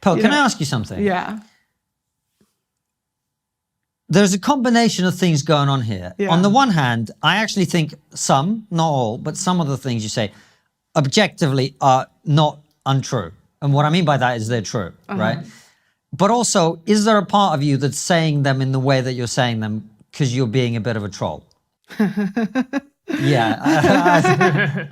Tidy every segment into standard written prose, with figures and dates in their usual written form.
Pearl, can I ask you something? Yeah. There's a combination of things going on here. Yeah. On the one hand, I actually think some, not all, but some of the things you say objectively are not untrue. And what I mean by that is they're true, right? But also, is there a part of you that's saying them in the way that you're saying them because you're being a bit of a troll? Yeah.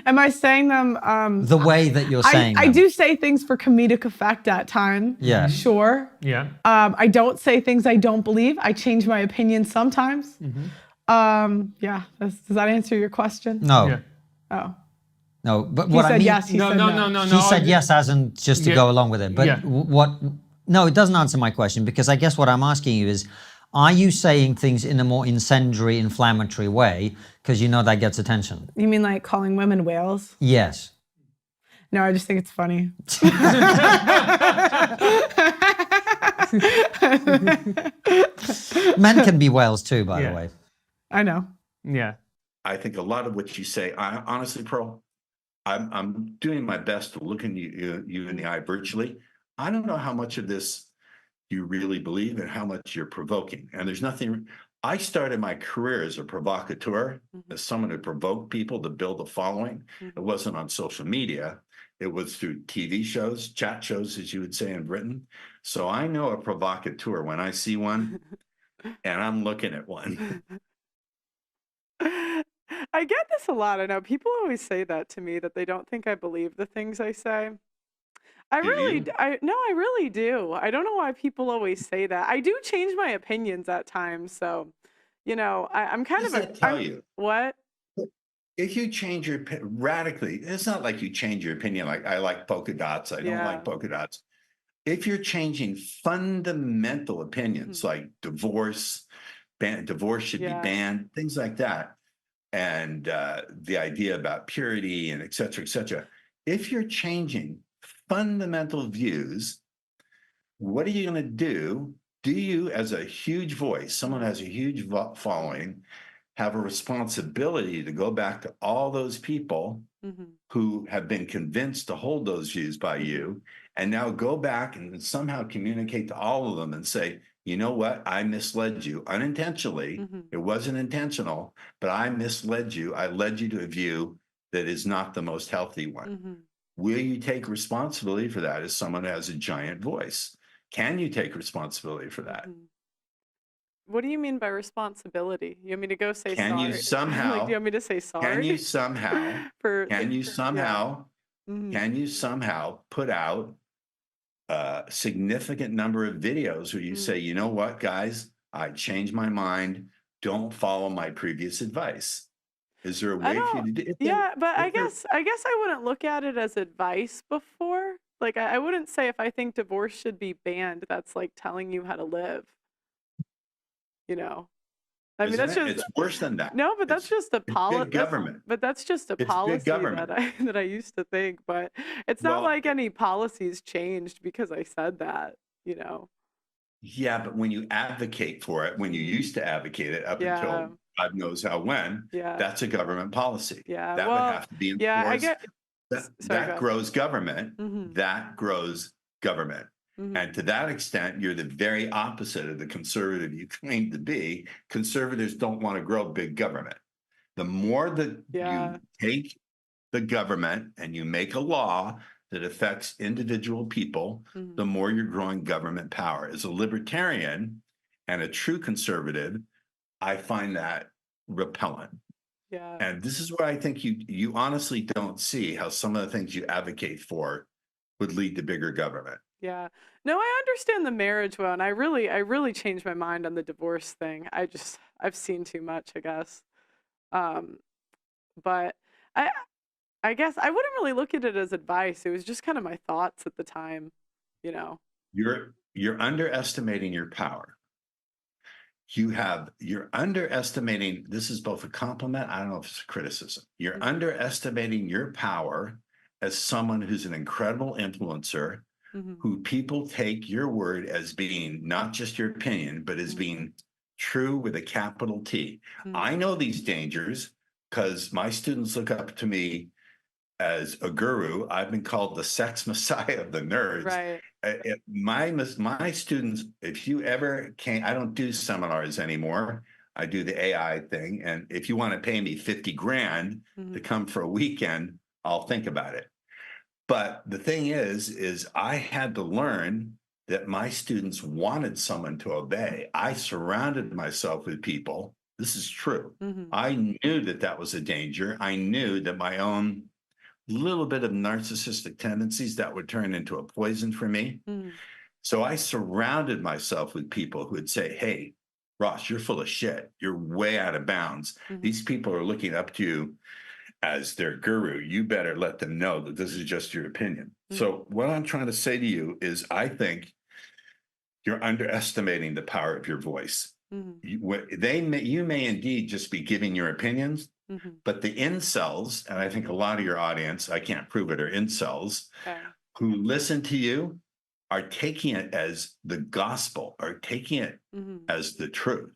Am I saying them? The way that you're saying them. I do say things for comedic effect at times. Yeah. Sure. Yeah. I don't say things I don't believe. I change my opinion sometimes. Yeah. Does that answer your question? No. Yeah. Oh. No, but He what I said mean, yes. He said no. he said yes as in just to go along with it. But no, it doesn't answer my question, because I guess what I'm asking you is, are you saying things in a more incendiary, inflammatory way because you know that gets attention? You mean like calling women whales? Yes. No, I just think it's funny. Men can be whales too, by the way. I know. Yeah. I think a lot of what you say, honestly, Pearl, I'm doing my best to look in you in the eye virtually. I don't know how much of this you really believe and how much you're provoking. And there's nothing. I started my career as a provocateur, as someone who provoked people to build a following. It wasn't on social media. It was through TV shows, chat shows, as you would say in Britain. So I know a provocateur when I see one, and I'm looking at one. I get this a lot. I know people always say that to me, that they don't think I believe the things I say. I really do. I don't know why people always say that. I do change my opinions at times. So, I'm kind of a. Tell you what? If you change your radically, it's not like you change your opinion. Like, I like polka dots. I don't like polka dots. If you're changing fundamental opinions like divorce should be banned, things like that, and the idea about purity and et cetera, if you're changing fundamental views, what are you going to do? Do you, as a huge voice, someone who has a huge following, have a responsibility to go back to all those people who have been convinced to hold those views by you, and now go back and somehow communicate to all of them and say, you know what, I misled you unintentionally. It wasn't intentional, but I misled you. I led you to a view that is not the most healthy one. Will you take responsibility for that as someone who has a giant voice? Can you take responsibility for that? What do you mean by responsibility? You want me to go say sorry? Can you somehow? Do you want me to say sorry? Can you somehow? Can you somehow put out a significant number of videos where you say, you know what, guys, I changed my mind. Don't follow my previous advice. Is there a way for you to do it? Yeah, but I guess I wouldn't look at it as advice before. Like, I wouldn't say if I think divorce should be banned, that's like telling you how to live. I mean, that's just, it's worse than that. No, but that's just a policy. Government. But that's just a policy that I used to think. But it's not like any policies changed because I said that. Yeah, but when you advocate for it, when you used to advocate it up until God knows how when, that's a government policy. Yeah, that would have to be enforced. Yeah, I get. That grows government. That grows government. And to that extent, you're the very opposite of the conservative you claim to be. Conservatives don't want to grow big government. The more that you take the government and you make a law that affects individual people, the more you're growing government power. As a libertarian and a true conservative, I find that repellent. Yeah. And this is where I think you honestly don't see how some of the things you advocate for would lead to bigger government. Yeah. No, I understand the marriage one. I really changed my mind on the divorce thing. I've seen too much, I guess. But I guess I wouldn't really look at it as advice. It was just kind of my thoughts at the time, You're underestimating your power. You're underestimating, this is both a compliment, I don't know if it's a criticism. You're underestimating your power as someone who's an incredible influencer, who people take your word as being not just your opinion, but as being true with a capital T. I know these dangers because my students look up to me as a guru, I've been called the sex messiah of the nerds. Right. My students, if you ever can't, I don't do seminars anymore. I do the AI thing. And if you want to pay me 50 grand to come for a weekend, I'll think about it. But the thing is I had to learn that my students wanted someone to obey. I surrounded myself with people. This is true. I knew that that was a danger. I knew that my own little bit of narcissistic tendencies that would turn into a poison for me. So I surrounded myself with people who would say, hey, Ross, you're full of shit. You're way out of bounds. These people are looking up to you as their guru. You better let them know that this is just your opinion. So what I'm trying to say to you is I think you're underestimating the power of your voice. You may indeed just be giving your opinions, but the incels, and I think a lot of your audience, I can't prove it, are incels, who listen to you are taking it as the gospel, are taking it as the truth.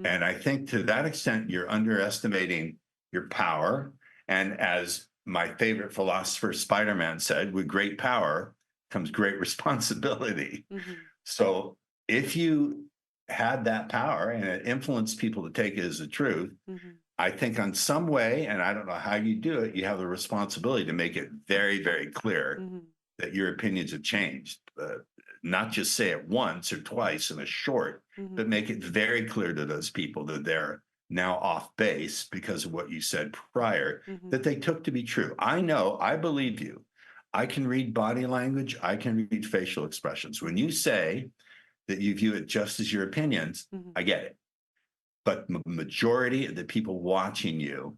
And I think to that extent, you're underestimating your power. And as my favorite philosopher, Spider-Man, said, with great power comes great responsibility. So if you had that power and it influenced people to take it as the truth, I think on some way, and I don't know how you do it, you have the responsibility to make it very, very clear that your opinions have changed. Not just say it once or twice in a short, but make it very clear to those people that they're now off base because of what you said prior, that they took to be true. I know, I believe you. I can read body language. I can read facial expressions. When you say that you view it just as your opinions, I get it. But majority of the people watching you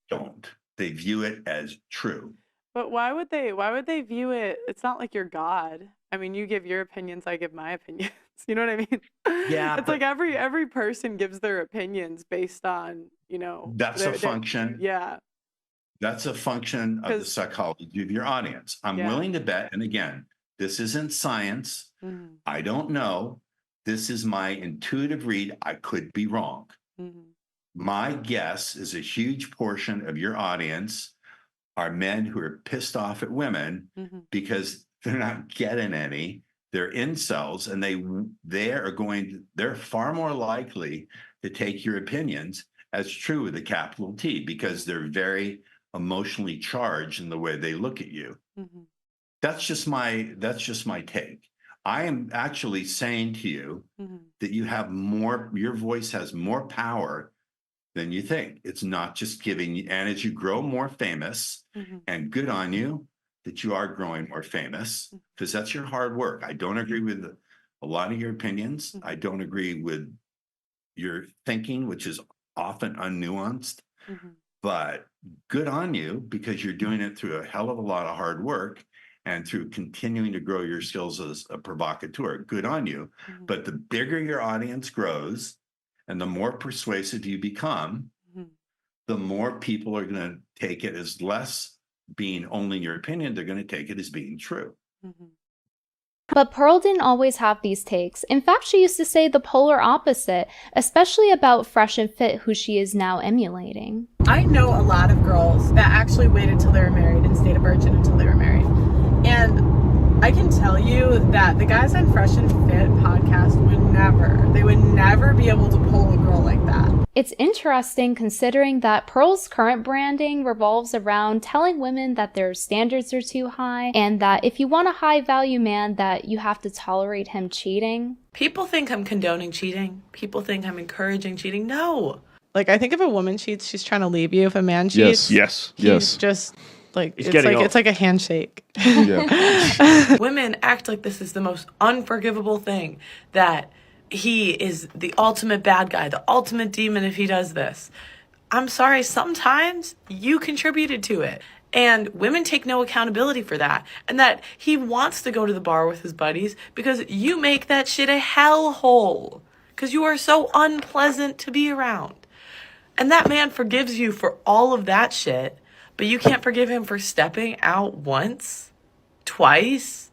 don't. They view it as true. But why would they view it? It's not like you're God. I mean, you give your opinions, I give my opinions. You know what I mean? Yeah. It's like every person gives their opinions based on, that's a function. Yeah. That's a function of the psychology of your audience. I'm willing to bet, and again, this isn't science. I don't know. This is my intuitive read. I could be wrong. My guess is a huge portion of your audience are men who are pissed off at women because they're not getting any. They're incels, and they're far more likely to take your opinions as true with a capital T because they're very emotionally charged in the way they look at you. That's just my take. I am actually saying to you that you have your voice has more power than you think. It's not just giving, and as you grow more famous, and good on you that you are growing more famous, because that's your hard work. I don't agree with a lot of your opinions. I don't agree with your thinking, which is often unnuanced, but good on you because you're doing it through a hell of a lot of hard work and through continuing to grow your skills as a provocateur. Good on you. But the bigger your audience grows and the more persuasive you become, the more people are going to take it as less being only your opinion. They're going to take it as being true. But Pearl didn't always have these takes. In fact, she used to say the polar opposite, especially about Fresh and Fit, who she is now emulating. I know a lot of girls that actually waited till they were married and stayed a virgin until they were married. And I can tell you that the guys on Fresh and Fit podcast would never be able to pull a girl like that. It's interesting considering that Pearl's current branding revolves around telling women that their standards are too high and that if you want a high value man that you have to tolerate him cheating. People think I'm condoning cheating. People think I'm encouraging cheating. No. Like, I think if a woman cheats, she's trying to leave you. If a man cheats, yes. he's just like, it's like a handshake. Yeah. Women act like this is the most unforgivable thing, that he is the ultimate bad guy, the ultimate demon if he does this. I'm sorry, sometimes you contributed to it. And women take no accountability for that. And that he wants to go to the bar with his buddies because you make that shit a hellhole. Because you are so unpleasant to be around. And that man forgives you for all of that shit, but you can't forgive him for stepping out once, twice.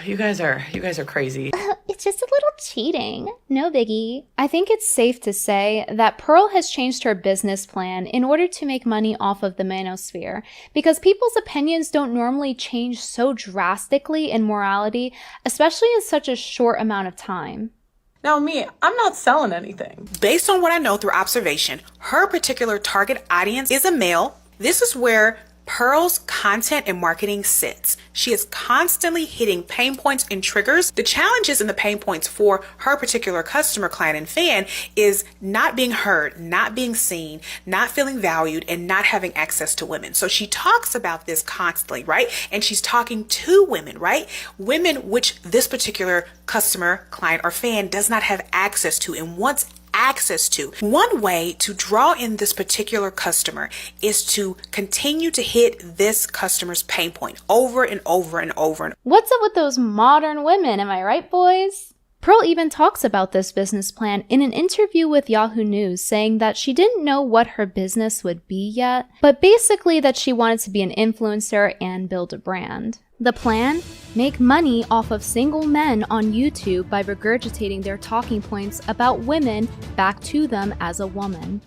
You guys are crazy. It's just a little cheating. No biggie. I think it's safe to say that Pearl has changed her business plan in order to make money off of the manosphere, because people's opinions don't normally change so drastically in morality, especially in such a short amount of time. Now me, I'm not selling anything. Based on what I know through observation, her particular target audience is a male. This is where Pearl's content and marketing sits. She is constantly hitting pain points and triggers. The challenges and the pain points for her particular customer, client, and fan is not being heard, not being seen, not feeling valued, and not having access to women. So she talks about this constantly, right? And she's talking to women, right? Women which this particular customer, client, or fan does not have access to and wants access to. One way to draw in this particular customer is to continue to hit this customer's pain point over and over and over. What's up with those modern women, am I right, boys? Pearl even talks about this business plan in an interview with Yahoo News, saying that she didn't know what her business would be yet, but basically that she wanted to be an influencer and build a brand. The plan? Make money off of single men on YouTube by regurgitating their talking points about women back to them as a woman.